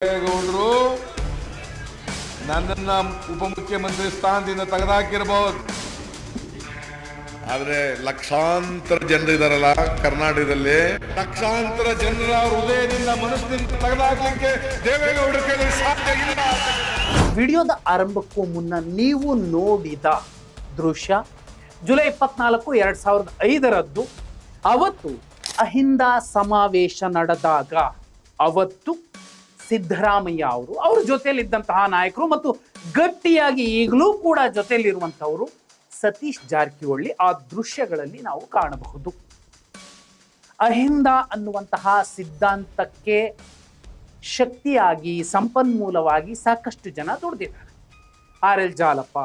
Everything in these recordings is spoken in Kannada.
ದೇವೇಗೌಡರು ನನ್ನನ್ನ ಉಪಮುಖ್ಯಮಂತ್ರಿ ಸ್ಥಾನದಿಂದ ತೆಗೆದುಹಾಕಿರಬಹುದು, ಆದ್ರೆ ಲಕ್ಷಾಂತರ ಜನರು ಇದಾರಲ್ಲ ಕರ್ನಾಟಕದಲ್ಲಿ, ಲಕ್ಷಾಂತರ ಜನರ ಹೃದಯದಿಂದ ಮನಸ್ಸಿನಿಂದ ತೆಗೆದುಹಾಕಲಿಕ್ಕೆ ದೇವೇಗೌಡರ ಕೈಲಿ ಸಾಧ್ಯ ಇಲ್ಲ. ವಿಡಿಯೋದ ಆರಂಭಕ್ಕೂ ಮುನ್ನ ನೀವು ನೋಡಿದ ದೃಶ್ಯ ಜುಲೈ 24, 2005 ಅವತ್ತು ಅಹಿಂದ ಸಮಾವೇಶ ನಡೆದಾಗ ಅವತ್ತು ಸಿದ್ದರಾಮಯ್ಯ ಅವ್ರ ಜೊತೆಯಲ್ಲಿದ್ದಂತಹ ನಾಯಕರು ಮತ್ತು ಗಟ್ಟಿಯಾಗಿ ಈಗಲೂ ಕೂಡ ಜೊತೆಯಲ್ಲಿರುವಂಥವರು ಸತೀಶ್ ಜಾರಕಿಹೊಳಿ ಆ ದೃಶ್ಯಗಳಲ್ಲಿ ನಾವು ಕಾಣಬಹುದು. ಅಹಿಂದ ಅನ್ನುವಂತಹ ಸಿದ್ಧಾಂತಕ್ಕೆ ಶಕ್ತಿಯಾಗಿ ಸಂಪನ್ಮೂಲವಾಗಿ ಸಾಕಷ್ಟು ಜನ ದುಡಿದಿದ್ದಾರೆ. RL ಜಾಲಪ್ಪ,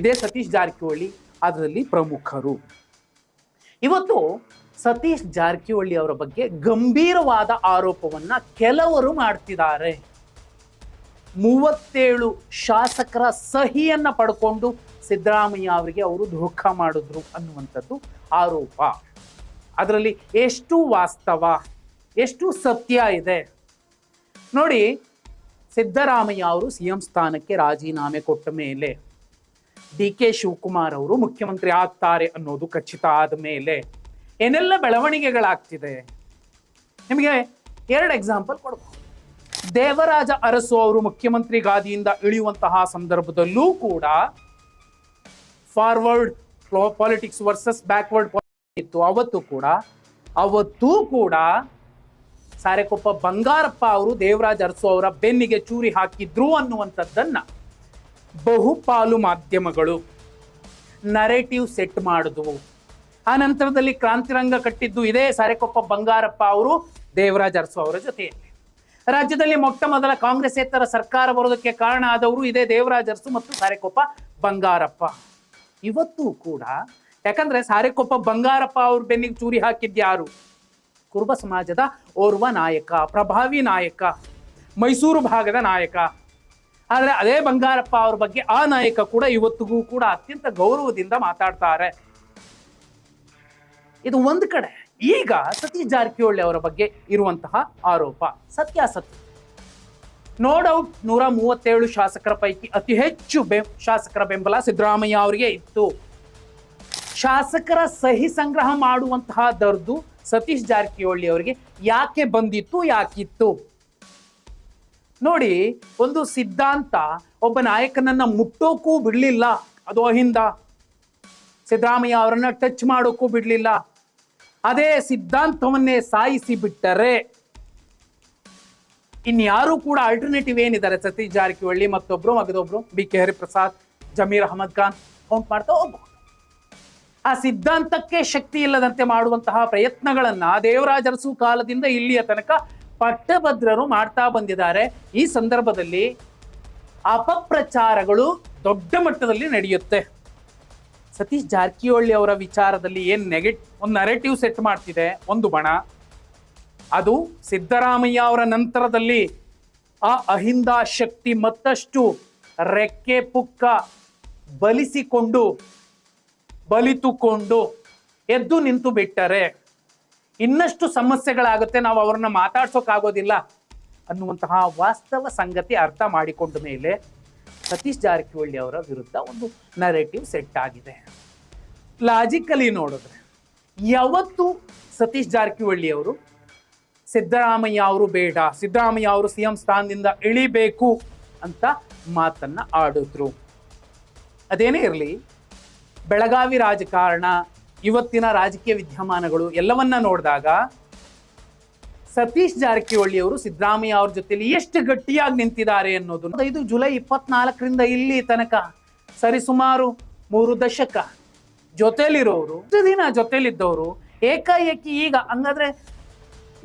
ಇದೇ ಸತೀಶ್ ಜಾರಕಿಹೊಳಿ ಅದರಲ್ಲಿ ಪ್ರಮುಖರು. ಇವತ್ತು ಸತೀಶ್ ಜಾರಕಿಹೊಳಿ ಅವರ ಬಗ್ಗೆ ಗಂಭೀರವಾದ ಆರೋಪವನ್ನ ಕೆಲವರು ಮಾಡ್ತಿದ್ದಾರೆ. 37 ಶಾಸಕರ ಸಹಿಯನ್ನ ಪಡ್ಕೊಂಡು ಸಿದ್ದರಾಮಯ್ಯ ಅವರಿಗೆ ಅವರು ಧೋಖಾ ಮಾಡಿದ್ರು ಅನ್ನುವಂಥದ್ದು ಆರೋಪ. ಅದರಲ್ಲಿ ಎಷ್ಟು ವಾಸ್ತವ, ಎಷ್ಟು ಸತ್ಯ ಇದೆ ನೋಡಿ. ಸಿದ್ದರಾಮಯ್ಯ ಅವರು CM ಸ್ಥಾನಕ್ಕೆ ರಾಜೀನಾಮೆ ಕೊಟ್ಟ ಮೇಲೆ DK ಶಿವಕುಮಾರ್ ಅವರು ಮುಖ್ಯಮಂತ್ರಿ ಆಗ್ತಾರೆ ಅನ್ನೋದು ಖಚಿತ ಆದ ಮೇಲೆ ಏನೆಲ್ಲ ಬೆಳವಣಿಗೆಗಳಾಗ್ತಿದೆ ನಿಮಗೆ 2 ಎಕ್ಸಾಂಪಲ್ ಕೊಡಬಹುದು. ದೇವರಾಜ ಅರಸು ಅವರು ಮುಖ್ಯಮಂತ್ರಿ ಗಾದಿಯಿಂದ ಇಳಿಯುವಂತಹ ಸಂದರ್ಭದಲ್ಲೂ ಕೂಡ forward politics versus backward politics ಇತ್ತು. ಅವತ್ತೂ ಕೂಡ ಸಾರೆಕೊಪ್ಪ ಬಂಗಾರಪ್ಪ ಅವರು ದೇವರಾಜ ಅರಸು ಅವರ ಬೆನ್ನಿಗೆ ಚೂರಿ ಹಾಕಿದ್ರು ಅನ್ನುವಂಥದ್ದನ್ನ ಬಹುಪಾಲು ಮಾಧ್ಯಮಗಳು ನರೇಟಿವ್ ಸೆಟ್ ಮಾಡಿದ್ವು. ಆ ನಂತರದಲ್ಲಿ ಕ್ರಾಂತಿರಂಗ ಕಟ್ಟಿದ್ದು ಇದೇ ಸಾರೆಕೊಪ್ಪ ಬಂಗಾರಪ್ಪ ಅವರು ದೇವರಾಜ ಅರಸು ಅವರ ಜೊತೆಯಲ್ಲಿ. ರಾಜ್ಯದಲ್ಲಿ ಮೊಟ್ಟ ಮೊದಲ ಕಾಂಗ್ರೆಸ್ಸೇತರ ಸರ್ಕಾರ ಬರೋದಕ್ಕೆ ಕಾರಣ ಆದವರು ಇದೇ ದೇವರಾಜ ಅರಸು ಮತ್ತು ಸಾರೆಕೊಪ್ಪ ಬಂಗಾರಪ್ಪ. ಇವತ್ತು ಕೂಡ ಯಾಕಂದ್ರೆ ಸಾರೆಕೊಪ್ಪ ಬಂಗಾರಪ್ಪ ಅವ್ರ ಬೆನ್ನಿಗೆ ಚೂರಿ ಹಾಕಿದ್ಯಾರು? ಕುರುಬ ಸಮಾಜದ ಓರ್ವ ನಾಯಕ, ಪ್ರಭಾವಿ ನಾಯಕ, ಮೈಸೂರು ಭಾಗದ ನಾಯಕ. ಆದರೆ ಅದೇ ಬಂಗಾರಪ್ಪ ಅವ್ರ ಬಗ್ಗೆ ಆ ನಾಯಕ ಕೂಡ ಇವತ್ತಿಗೂ ಕೂಡ ಅತ್ಯಂತ ಗೌರವದಿಂದ ಮಾತಾಡ್ತಾರೆ. ಇದು ಒಂದು ಕಡೆ. ಈಗ ಸತೀಶ್ ಜಾರಕಿಹೊಳಿ ಅವರ ಬಗ್ಗೆ ಇರುವಂತಹ ಆರೋಪ ಸತ್ಯಾಸತ್ಯ. ನೋ ಡೌಟ್ 137 ಶಾಸಕರ ಪೈಕಿ ಅತಿ ಹೆಚ್ಚು ಶಾಸಕರ ಬೆಂಬಲ ಸಿದ್ದರಾಮಯ್ಯ ಅವರಿಗೆ ಇತ್ತು. ಶಾಸಕರ ಸಹಿ ಸಂಗ್ರಹ ಮಾಡುವಂತಹ ದರ್ದು ಸತೀಶ್ ಜಾರಕಿಹೊಳಿ ಅವರಿಗೆ ಯಾಕೆ ಬಂದಿತ್ತು, ಯಾಕಿತ್ತು ನೋಡಿ. ಒಂದು ಸಿದ್ಧಾಂತ ಒಬ್ಬ ನಾಯಕನನ್ನ ಮುಟ್ಟೋಕ್ಕೂ ಬಿಡ್ಲಿಲ್ಲ, ಅದು ಅಹಿಂದ. ಸಿದ್ದರಾಮಯ್ಯ ಅವರನ್ನ ಟಚ್ ಮಾಡೋಕ್ಕೂ ಬಿಡ್ಲಿಲ್ಲ. ಅದೇ ಸಿದ್ಧಾಂತವನ್ನೇ ಸಾಯಿಸಿ ಬಿಟ್ಟರೆ ಇನ್ಯಾರು ಕೂಡ ಆಲ್ಟರ್ನೇಟಿವ್ ಏನಿದ್ದಾರೆ? ಸತೀಶ್ ಜಾರಕಿಹೊಳಿ ಮಗದೊಬ್ರು BK ಹರಿಪ್ರಸಾದ್, ಜಮೀರ್ ಅಹಮದ್ ಖಾನ್ ಕೌಂಟ್ ಮಾಡ್ತಾ ಹೋಗ್ಬಹುದು. ಆ ಸಿದ್ಧಾಂತಕ್ಕೆ ಶಕ್ತಿ ಇಲ್ಲದಂತೆ ಮಾಡುವಂತಹ ಪ್ರಯತ್ನಗಳನ್ನ ದೇವರಾಜ ಅರಸು ಕಾಲದಿಂದ ಇಲ್ಲಿಯ ತನಕ ಪಟ್ಟಭದ್ರರು ಮಾಡ್ತಾ ಬಂದಿದ್ದಾರೆ. ಈ ಸಂದರ್ಭದಲ್ಲಿ ಅಪಪ್ರಚಾರಗಳು ದೊಡ್ಡ ಮಟ್ಟದಲ್ಲಿ ನಡೆಯುತ್ತೆ. ಸತೀಶ್ ಜಾರಕಿಹೊಳಿ ಅವರ ವಿಚಾರದಲ್ಲಿ ಒಂದು ನರೇಟಿವ್ ಸೆಟ್ ಮಾಡ್ತಿದೆ ಒಂದು ಬಣ. ಅದು ಸಿದ್ದರಾಮಯ್ಯ ಅವರ ನಂತರದಲ್ಲಿ ಆ ಅಹಿಂದ ಶಕ್ತಿ ಮತ್ತಷ್ಟು ರೆಕ್ಕೆ ಪುಕ್ಕ ಬಲಿತುಕೊಂಡು ಎದ್ದು ನಿಂತು ಬಿಟ್ಟರೆ ಇನ್ನಷ್ಟು ಸಮಸ್ಯೆಗಳಾಗುತ್ತೆ, ನಾವು ಅವ್ರನ್ನ ಮಾತಾಡ್ಸೋಕ್ಕಾಗೋದಿಲ್ಲ ಅನ್ನುವಂತಹ ವಾಸ್ತವ ಸಂಗತಿ ಅರ್ಥ ಮಾಡಿಕೊಂಡ ಮೇಲೆ ಸತೀಶ್ ಜಾರಕಿಹೊಳಿ ಅವರ ವಿರುದ್ಧ ಒಂದು ನರೇಟಿವ್ ಸೆಟ್ ಆಗಿದೆ. ಲಾಜಿಕಲಿ ನೋಡಿದ್ರೆ ಯಾವತ್ತು ಸತೀಶ್ ಜಾರಕಿಹೊಳಿ ಅವರು ಸಿದ್ದರಾಮಯ್ಯ ಅವರು ಬೇಡ, ಸಿದ್ದರಾಮಯ್ಯ ಅವರು CM ಸ್ಥಾನದಿಂದ ಇಳಿಬೇಕು ಅಂತ ಮಾತನ್ನ ಆಡಿದ್ರು. ಅದೇನೇ ಇರಲಿ, ಬೆಳಗಾವಿ ರಾಜಕಾರಣ, ಇವತ್ತಿನ ರಾಜಕೀಯ ವಿದ್ಯಮಾನಗಳು ಎಲ್ಲವನ್ನ ನೋಡಿದಾಗ ಸತೀಶ್ ಜಾರಕಿಹೊಳಿ ಅವರು ಸಿದ್ದರಾಮಯ್ಯ ಅವ್ರ ಜೊತೆಲಿ ಎಷ್ಟು ಗಟ್ಟಿಯಾಗಿ ನಿಂತಿದ್ದಾರೆ ಅನ್ನೋದು. ಇದು ಜುಲೈ 24 ಇಲ್ಲಿ ತನಕ ಸರಿಸುಮಾರು 3 ದಶಕ ಜೊತೆಲಿರೋರು, ದಿನ ಜೊತೆಲಿದ್ದವರು ಏಕಾಏಕಿ ಈಗ ಹಂಗಾದ್ರೆ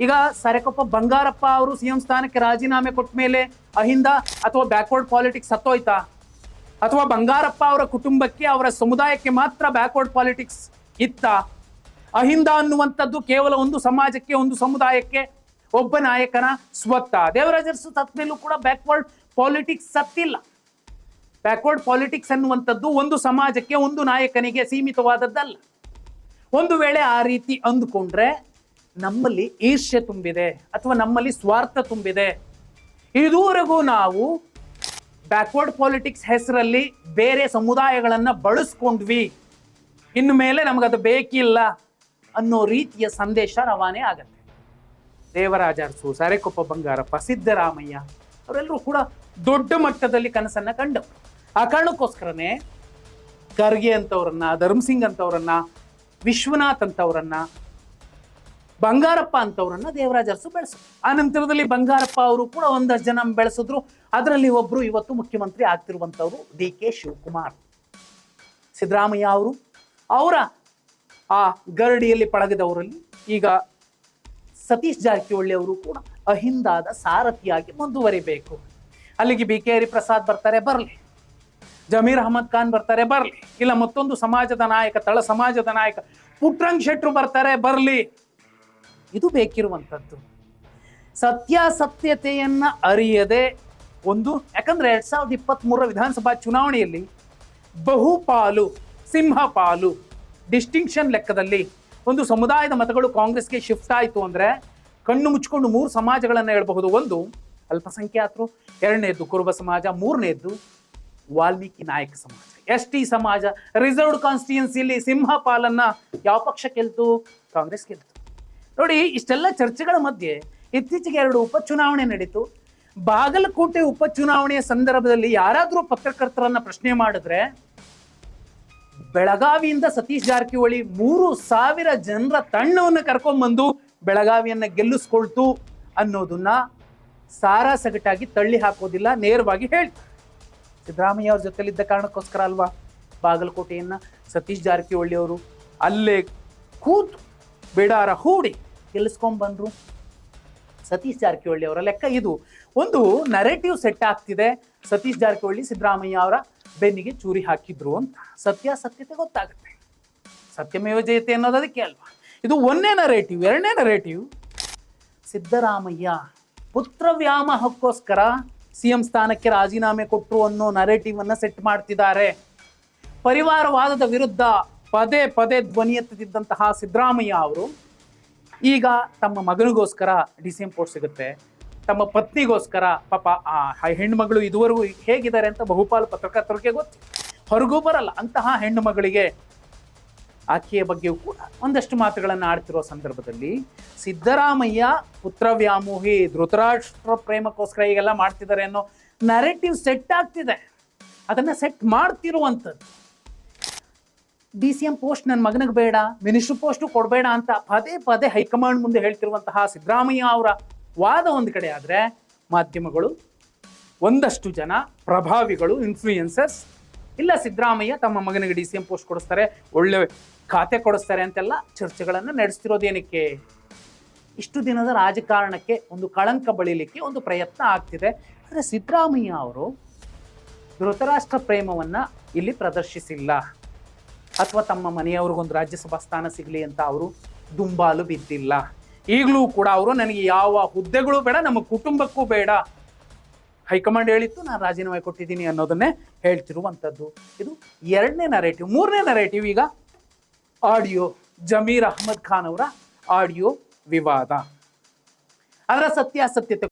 ಈಗ ಸಾರೆಕೊಪ್ಪ ಬಂಗಾರಪ್ಪ ಅವರು CM ಸ್ಥಾನಕ್ಕೆ ರಾಜೀನಾಮೆ ಕೊಟ್ಟ ಮೇಲೆ ಅಹಿಂದ ಅಥವಾ ಬ್ಯಾಕ್ವರ್ಡ್ ಪಾಲಿಟಿಕ್ಸ್ ಸತ್ತೋಯ್ತಾ? ಅಥವಾ ಬಂಗಾರಪ್ಪ ಅವರ ಕುಟುಂಬಕ್ಕೆ, ಅವರ ಸಮುದಾಯಕ್ಕೆ ಮಾತ್ರ ಬ್ಯಾಕ್ವರ್ಡ್ ಪಾಲಿಟಿಕ್ಸ್ ಇತ್ತ? ಅಹಿಂದ ಅನ್ನುವಂಥದ್ದು ಕೇವಲ ಒಂದು ಸಮಾಜಕ್ಕೆ, ಒಂದು ಸಮುದಾಯಕ್ಕೆ, ಒಬ್ಬ ನಾಯಕನ ಸ್ವತ್ತ. ದೇವರಾಜ ಅರಸು ಸತ್ತ ಮೇಲೂ ಕೂಡ ಬ್ಯಾಕ್ವರ್ಡ್ ಪಾಲಿಟಿಕ್ಸ್ ಸತ್ತಿಲ್ಲ. ಬ್ಯಾಕ್ವರ್ಡ್ ಪಾಲಿಟಿಕ್ಸ್ ಅನ್ನುವಂಥದ್ದು ಒಂದು ಸಮಾಜಕ್ಕೆ, ಒಂದು ನಾಯಕನಿಗೆ ಸೀಮಿತವಾದದ್ದಲ್ಲ. ಒಂದು ವೇಳೆ ಆ ರೀತಿ ಅಂದುಕೊಂಡ್ರೆ ನಮ್ಮಲ್ಲಿ ಈರ್ಷ್ಯೆ ತುಂಬಿದೆ ಅಥವಾ ನಮ್ಮಲ್ಲಿ ಸ್ವಾರ್ಥ ತುಂಬಿದೆ. ಇದುವರೆಗೂ ನಾವು ಬ್ಯಾಕ್ವರ್ಡ್ ಪಾಲಿಟಿಕ್ಸ್ ಹೆಸರಲ್ಲಿ ಬೇರೆ ಸಮುದಾಯಗಳನ್ನ ಬಳಸ್ಕೊಂಡ್ವಿ, ಇನ್ನು ಮೇಲೆ ನಮಗದು ಬೇಕಿಲ್ಲ ಅನ್ನೋ ರೀತಿಯ ಸಂದೇಶ ರವಾನೆ ಆಗತ್ತೆ. ದೇವರಾಜ ಅರಸು, ಸಾರೆಕೊಪ್ಪ ಬಂಗಾರಪ್ಪ, ಸಿದ್ದರಾಮಯ್ಯ ಅವರೆಲ್ಲರೂ ಕೂಡ ದೊಡ್ಡ ಮಟ್ಟದಲ್ಲಿ ಕನಸನ್ನ ಕಂಡವರು. ಆ ಕಾರಣಕ್ಕೋಸ್ಕರನೇ ಖರ್ಗೆ ಅಂತವ್ರನ್ನ, ಧರ್ಮಸಿಂಗ್ ಅಂತವ್ರನ್ನ, ವಿಶ್ವನಾಥ್ ಅಂತವ್ರನ್ನ, ಬಂಗಾರಪ್ಪ ಅಂತವ್ರನ್ನ ದೇವರಾಜ ಅರಸು ಬೆಳೆಸಿದ್ರು. ಆ ನಂತರದಲ್ಲಿ ಬಂಗಾರಪ್ಪ ಅವರು ಕೂಡ ಒಂದಷ್ಟು ಜನ ಬೆಳೆಸಿದ್ರು. ಅದರಲ್ಲಿ ಒಬ್ರು ಇವತ್ತು ಮುಖ್ಯಮಂತ್ರಿ ಆಗ್ತಿರುವಂತವ್ರು DK ಶಿವಕುಮಾರ್. ಸಿದ್ದರಾಮಯ್ಯ ಅವರು ಅವರ ಆ ಗರಡಿಯಲ್ಲಿ ಪಳಗಿದವರಲ್ಲಿ ಈಗ ಸತೀಶ್ ಜಾರಕಿಹೊಳಿ ಅವರು ಕೂಡ ಅಹಿಂದಾದ ಸಾರಥಿಯಾಗಿ ಮುಂದುವರಿಬೇಕು. ಅಲ್ಲಿಗೆ BK ಹರಿಪ್ರಸಾದ್ ಬರ್ತಾರೆ, ಬರಲಿ. ಜಮೀರ್ ಅಹಮದ್ ಖಾನ್ ಬರ್ತಾರೆ, ಬರಲಿ. ಇಲ್ಲ ಮತ್ತೊಂದು ಸಮಾಜದ ನಾಯಕ, ತಳ ಸಮಾಜದ ನಾಯಕ ಪುಟ್ರಂಗ್ ಶೆಟ್ರು ಬರ್ತಾರೆ, ಬರಲಿ. ಇದು ಬೇಕಿರುವಂಥದ್ದು. ಸತ್ಯಾಸತ್ಯತೆಯನ್ನ ಅರಿಯದೆ ಒಂದು, ಯಾಕಂದ್ರೆ 2023 ವಿಧಾನಸಭಾ ಚುನಾವಣೆಯಲ್ಲಿ ಬಹುಪಾಲು, ಸಿಂಹಪಾಲು, ಡಿಸ್ಟಿಂಕ್ಷನ್ ಲೆಕ್ಕದಲ್ಲಿ ಒಂದು ಸಮುದಾಯದ ಮತಗಳು ಕಾಂಗ್ರೆಸ್ಗೆ ಶಿಫ್ಟ್ ಆಯಿತು ಅಂದ್ರೆ ಕಣ್ಣು ಮುಚ್ಕೊಂಡು 3 ಸಮಾಜಗಳನ್ನ ಹೇಳ್ಬಹುದು. ಒಂದು ಅಲ್ಪಸಂಖ್ಯಾತರು, ಎರಡನೇದ್ದು ಕುರುಬ ಸಮಾಜ, ಮೂರನೇದ್ದು ವಾಲ್ಮೀಕಿ ನಾಯಕ ಸಮಾಜ. ST ಸಮಾಜ ರಿಸರ್ವ್ಡ್ ಕಾನ್ಸ್ಟಿಟ್ಯೂನ್ಸಿಯಲ್ಲಿ ಸಿಂಹಪಾಲನ್ನ ಯಾವ ಪಕ್ಷ ಗೆಲ್ತು? ಕಾಂಗ್ರೆಸ್ ಗೆಲ್ತು. ನೋಡಿ, ಇಷ್ಟೆಲ್ಲ ಚರ್ಚೆಗಳ ಮಧ್ಯೆ ಇತ್ತೀಚೆಗೆ 2 ಉಪಚುನಾವಣೆ ನಡೀತು. ಬಾಗಲಕೋಟೆ ಉಪಚುನಾವಣೆಯ ಸಂದರ್ಭದಲ್ಲಿ ಯಾರಾದರೂ ಪತ್ರಕರ್ತರನ್ನ ಪ್ರಶ್ನೆ ಮಾಡಿದ್ರೆ, ಬೆಳಗಾವಿಯಿಂದ ಸತೀಶ್ ಜಾರಕಿಹೊಳಿ 3,000 ಜನರ ತಂಡವನ್ನು ಕರ್ಕೊಂಡ್ಬಂದು ಬೆಳಗಾವಿಯನ್ನ ಗೆಲ್ಲಿಸ್ಕೊಳ್ತು ಅನ್ನೋದನ್ನ ಸಾರಾಸಗಟಾಗಿ ತಳ್ಳಿ ಹಾಕೋದಿಲ್ಲ, ನೇರವಾಗಿ ಹೇಳ್ತಾರೆ. ಸಿದ್ದರಾಮಯ್ಯ ಅವ್ರ ಜೊತೆಲಿದ್ದ ಕಾರಣಕ್ಕೋಸ್ಕರ ಅಲ್ವಾ ಬಾಗಲಕೋಟೆಯನ್ನ ಸತೀಶ್ ಜಾರಕಿಹೊಳಿ ಅವರು ಅಲ್ಲೇ ಕೂತು ಬಿಡಾರ ಹೂಡಿ ಗೆಲ್ಲಿಸ್ಕೊಂಡ್ಬಂದ್ರು. ಸತೀಶ್ ಜಾರಕಿಹೊಳಿ ಅವರ ಲೆಕ್ಕ ಇದು. ಒಂದು ನರೇಟಿವ್ ಸೆಟ್ ಆಗ್ತಿದೆ, ಸತೀಶ್ ಜಾರಕಿಹೊಳಿ ಸಿದ್ದರಾಮಯ್ಯ ಅವರ ಬೆನ್ನಿಗೆ ಚೂರಿ ಹಾಕಿದ್ರು ಅಂತ. ಸತ್ಯಾಸತ್ಯತೆ ಗೊತ್ತಾಗುತ್ತೆ. ಸತ್ಯಮೇವ ಜಯತೆ ಅನ್ನೋದು ಅದಕ್ಕೆ ಅಲ್ವಾ. ಇದು ಒಂದನೇ ನರೇಟಿವ್. ಎರಡನೇ ನರೇಟಿವ್, ಸಿದ್ದರಾಮಯ್ಯ ಪುತ್ರ ವ್ಯಾಮೋಹಕ್ಕೋಸ್ಕರ CM ಸ್ಥಾನಕ್ಕೆ ರಾಜೀನಾಮೆ ಕೊಟ್ಟರು ಅನ್ನೋ ನರೇಟಿವ್ ಅನ್ನ ಸೆಟ್ ಮಾಡ್ತಿದ್ದಾರೆ. ಪರಿವಾರವಾದದ ವಿರುದ್ಧ ಪದೇ ಪದೇ ಧ್ವನಿ ಎತ್ತುತ್ತಿದ್ದಂತಹ ಸಿದ್ದರಾಮಯ್ಯ ಅವರು ಈಗ ತಮ್ಮ ಮಗನಿಗೋಸ್ಕರ DCM ಪೋಸ್ಟ್ ಸಿಗುತ್ತೆ, ತಮ್ಮ ಪತ್ನಿಗೋಸ್ಕರ, ಪಾಪ ಆ ಹೆಣ್ಣುಮಗಳು ಇದುವರೆಗೂ ಹೇಗಿದ್ದಾರೆ ಅಂತ ಬಹುಪಾಲು ಪತ್ರಕರ್ತರಿಗೆ ಗೊತ್ತು, ಹೊರಗೂ ಬರಲ್ಲ. ಅಂತಹ ಹೆಣ್ಣು ಮಗಳಿಗೆ ಆಕೆಯ ಬಗ್ಗೆಯೂ ಕೂಡ ಒಂದಷ್ಟು ಮಾತುಗಳನ್ನು ಆಡ್ತಿರೋ ಸಂದರ್ಭದಲ್ಲಿ ಸಿದ್ದರಾಮಯ್ಯ ಪುತ್ರ ವ್ಯಾಮೋಹಿ, ಧೃತರಾಷ್ಟ್ರ ಪ್ರೇಮಕ್ಕೋಸ್ಕರ ಹೀಗೆಲ್ಲ ಮಾಡ್ತಿದ್ದಾರೆ ಅನ್ನೋ ನರೇಟಿವ್ ಸೆಟ್ ಆಗ್ತಿದೆ. ಅದನ್ನ ಸೆಟ್ ಮಾಡ್ತಿರುವಂಥದ್ದು. DCM ಪೋಸ್ಟ್ ನನ್ನ ಮಗನಿಗೆ ಬೇಡ, ಮಿನಿಸ್ಟರ್ ಪೋಸ್ಟು ಕೊಡಬೇಡ ಅಂತ ಪದೇ ಪದೇ ಹೈಕಮಾಂಡ್ ಮುಂದೆ ಹೇಳ್ತಿರುವಂತಹ ಸಿದ್ದರಾಮಯ್ಯ ಅವರ ವಾದ ಒಂದು ಕಡೆ ಆದರೆ, ಮಾಧ್ಯಮಗಳು, ಒಂದಷ್ಟು ಜನ ಪ್ರಭಾವಿಗಳು, ಇನ್ಫ್ಲೂಯೆನ್ಸರ್ಸ್, ಇಲ್ಲ ಸಿದ್ದರಾಮಯ್ಯ ತಮ್ಮ ಮಗನಿಗೆ DCM ಪೋಸ್ಟ್ ಕೊಡಿಸ್ತಾರೆ, ಒಳ್ಳೆ ಖಾತೆ ಕೊಡಿಸ್ತಾರೆ ಅಂತೆಲ್ಲ ಚರ್ಚೆಗಳನ್ನು ನಡೆಸ್ತಿರೋದೇನಕ್ಕೆ? ಇಷ್ಟು ದಿನದ ರಾಜಕಾರಣಕ್ಕೆ ಒಂದು ಕಳಂಕ ಬಳಿಲಿಕ್ಕೆ ಒಂದು ಪ್ರಯತ್ನ ಆಗ್ತಿದೆ. ಆದರೆ ಸಿದ್ದರಾಮಯ್ಯ ಅವರು ಧೃತರಾಷ್ಟ್ರ ಪ್ರೇಮವನ್ನ ಇಲ್ಲಿ ಪ್ರದರ್ಶಿಸಿಲ್ಲ, ಅಥವಾ ತಮ್ಮ ಮನೆಯವ್ರಿಗೊಂದು ರಾಜ್ಯಸಭಾ ಸ್ಥಾನ ಸಿಗಲಿ ಅಂತ ಅವರು ದುಂಬಾಲು ಬಿದ್ದಿಲ್ಲ. ಈಗಲೂ ಕೂಡ ಅವರು ನನಗೆ ಯಾವ ಹುದ್ದೆಗಳು ಬೇಡ, ನಮ್ಮ ಕುಟುಂಬಕ್ಕೂ ಬೇಡ, ಹೈಕಮಾಂಡ್ ಹೇಳಿತ್ತು, ನಾನು ರಾಜೀನಾಮೆ ಕೊಟ್ಟಿದ್ದೀನಿ ಅನ್ನೋದನ್ನೇ ಹೇಳ್ತಿರುವಂಥದ್ದು. ಇದು ಎರಡನೇ ನರೇಟಿವ್. ಮೂರನೇ ನರೇಟಿವ್ ಈಗ ಆಡಿಯೋ, ಜಮೀರ್ ಅಹಮದ್ ಖಾನ್ ಅವರ ಆಡಿಯೋ ವಿವಾದ. ಅದರ ಸತ್ಯಾಸತ್ಯತೆ